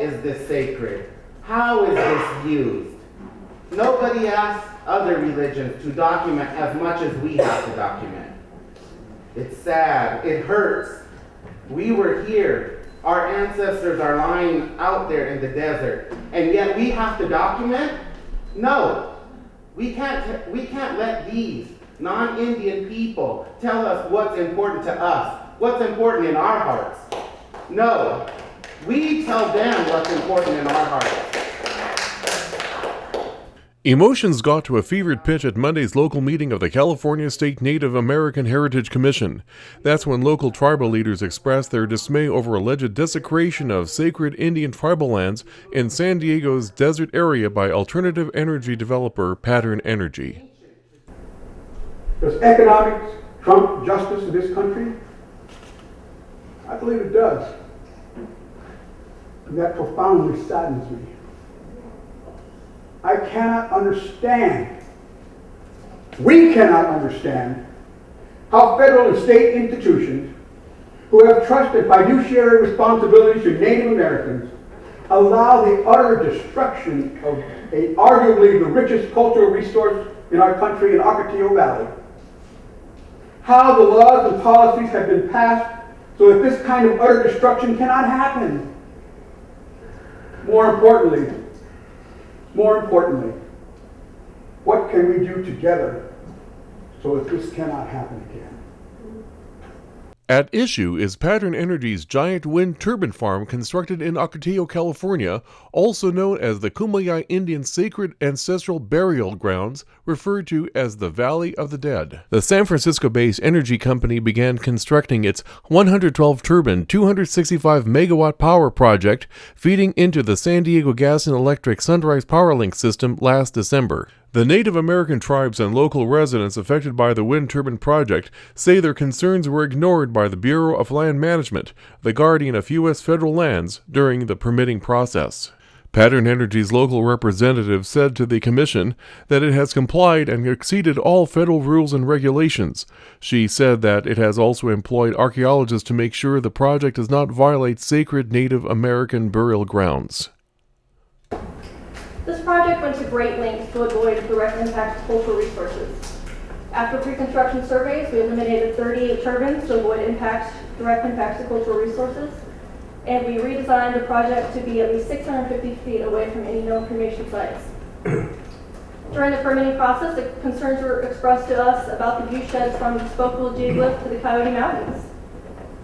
is this sacred? How is this used? Nobody asks other religions to document as much as we have to document. It's sad. It hurts. We were here. Our ancestors are lying out there in the desert, and yet we have to document? No. We can't let these non-Indian people tell us what's important to us, what's important in our hearts. No. We tell them what's important in our hearts. Emotions got to a fevered pitch at Monday's local meeting of the California State Native American Heritage Commission. That's when local tribal leaders expressed their dismay over alleged desecration of sacred Indian tribal lands in San Diego's desert area by alternative energy developer Pattern Energy. Does economics trump justice in this country? I believe it does. And that profoundly saddens me. I cannot understand, we cannot understand, how federal and state institutions who have trusted fiduciary responsibilities to Native Americans allow the utter destruction of arguably the richest cultural resource in our country in Ocotillo Valley. How the laws and policies have been passed so that this kind of utter destruction cannot happen. More importantly, what can we do together so that this cannot happen again? At issue is Pattern Energy's giant wind turbine farm constructed in Ocotillo, California, also known as the Kumeyaay Indian Sacred Ancestral Burial Grounds, referred to as the Valley of the Dead. The San Francisco-based energy company began constructing its 112-turbine, 265-megawatt power project, feeding into the San Diego Gas and Electric Sunrise Powerlink system last December. The Native American tribes and local residents affected by the wind turbine project say their concerns were ignored by the Bureau of Land Management, the guardian of U.S. federal lands, during the permitting process. Pattern Energy's local representative said to the commission that it has complied and exceeded all federal rules and regulations. She said that it has also employed archaeologists to make sure the project does not violate sacred Native American burial grounds. This project went to great lengths to avoid direct impacts to cultural resources. After pre-construction surveys, we eliminated 38 turbines to avoid direct impacts to cultural resources, and we redesigned the project to be at least 650 feet away from any known cremation sites. During the permitting process, the concerns were expressed to us about the view sheds from Spokane Geoglyph to the Coyote Mountains.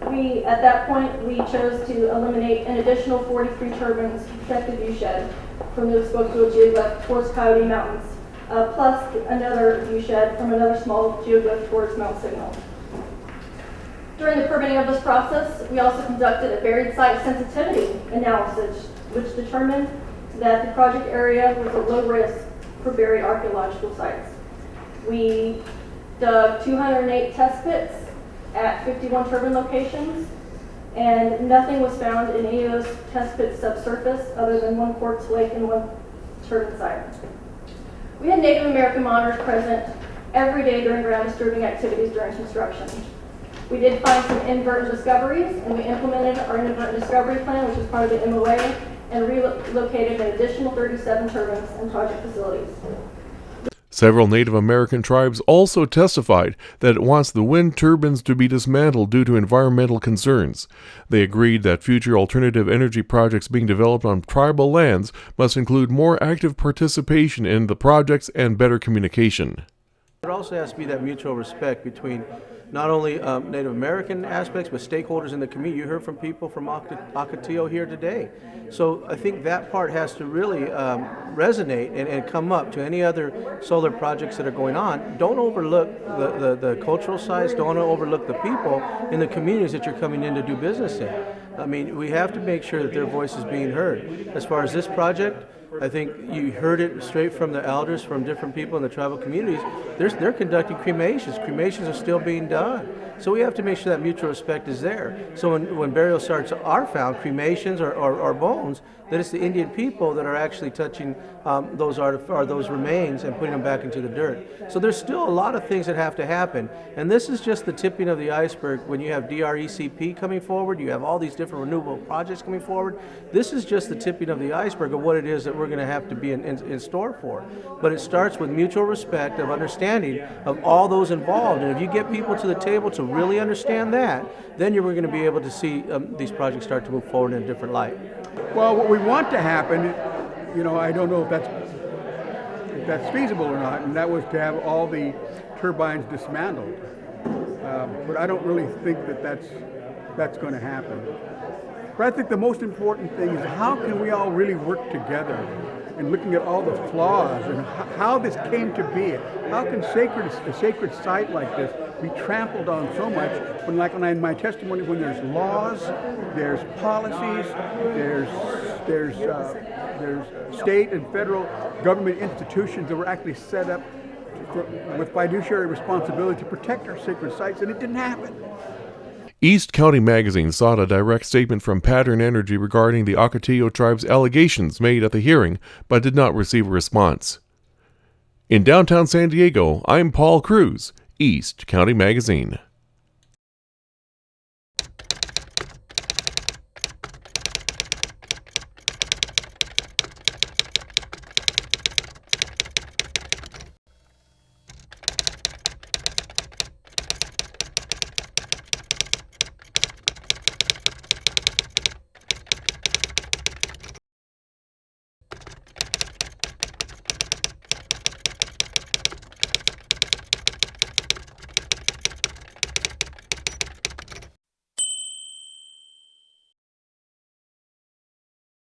At that point, we chose to eliminate an additional 43 turbines to protect the view shed from the Spokane Geoglyph towards Coyote Mountains, plus another view shed from another small geoglyph towards Mount Signal. During the permitting of this process, we also conducted a buried site sensitivity analysis, which determined that the project area was a low risk for buried archaeological sites. We dug 208 test pits at 51 turbine locations, and nothing was found in any of those test pits subsurface other than one quartz lake and one turbine site. We had Native American monitors present every day during ground disturbing activities during construction. We did find some inadvertent discoveries, and we implemented our inadvertent discovery plan, which is part of the MOA, and relocated an additional 37 turbines and project facilities. Several Native American tribes also testified that it wants the wind turbines to be dismantled due to environmental concerns. They agreed that future alternative energy projects being developed on tribal lands must include more active participation in the projects and better communication. There also has to be that mutual respect between not only Native American aspects, but stakeholders in the community. You heard from people from Ocotillo here today. So I think that part has to really resonate and come up to any other solar projects that are going on. Don't overlook the cultural sites, don't overlook the people in the communities that you're coming in to do business in. I mean, we have to make sure that their voice is being heard. As far as this project, I think you heard it straight from the elders, from different people in the tribal communities. They're conducting cremations. Cremations are still being done. So we have to make sure that mutual respect is there. So when burial sites are found, cremations or bones, that it's the Indian people that are actually touching those remains and putting them back into the dirt. So there's still a lot of things that have to happen. And this is just the tipping of the iceberg. When you have DRECP coming forward, you have all these different renewable projects coming forward. This is just the tipping of the iceberg of what it is that we're going to have to be in store for. But it starts with mutual respect of understanding of all those involved. And if you get people to the table to really understand that, then you're going to be able to see these projects start to move forward in a different light. Well, what we want to happen, you know, I don't know if that's feasible or not, and that was to have all the turbines dismantled. But I don't really think that that's going to happen. But I think the most important thing is how can we all really work together in looking at all the flaws and how this came to be. How can a sacred site like this be trampled on so much when, like in my testimony, when there's laws, there's policies, there's state and federal government institutions that were actually set up with fiduciary responsibility to protect our sacred sites, and it didn't happen. East County Magazine sought a direct statement from Pattern Energy regarding the Ocotillo tribe's allegations made at the hearing, but did not receive a response. In downtown San Diego, I'm Paul Cruz, East County Magazine.